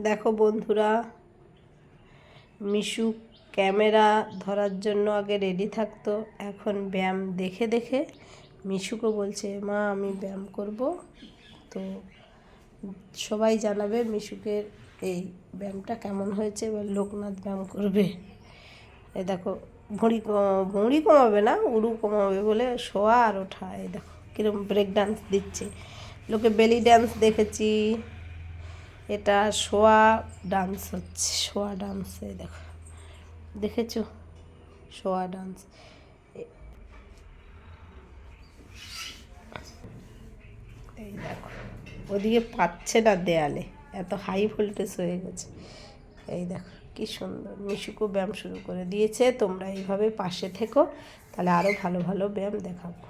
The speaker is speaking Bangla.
দেখো বন্ধুরা, মিশু ক্যামেরা ধরার জন্য আগে রেডি থাকতো, এখন ব্যায়াম দেখে দেখে মিশুকে বলছে মা আমি ব্যায়াম করব। তো সবাই জানাবে মিশুকে এই ব্যায়ামটা কেমন হয়েছে। এবার লোকনাথ ব্যায়াম করবে। এই দেখো ভুঁড়ি কমাবে না, উরু কমাবে বলে শোয়া আর ওঠা। এই দেখো কীরকম ব্রেক ডান্স দিচ্ছে। লোকে বেলি ডান্স দেখেছি, এটা শোয়া ডান্স হচ্ছে। শোয়া ডান্স এই দেখো, দেখেছো? শোয়া ডান্স। এই দেখো ওদিকে পাচ্ছে না দেয়ালে, এত হাই ভোল্টেজ হয়ে গেছে। এই দেখো কি সুন্দর মিশুকও ব্যায়াম শুরু করে দিয়েছে। তোমরা এইভাবে পাশে থেকো, তাহলে আরও ভালো ভালো ব্যায়াম দেখাবো।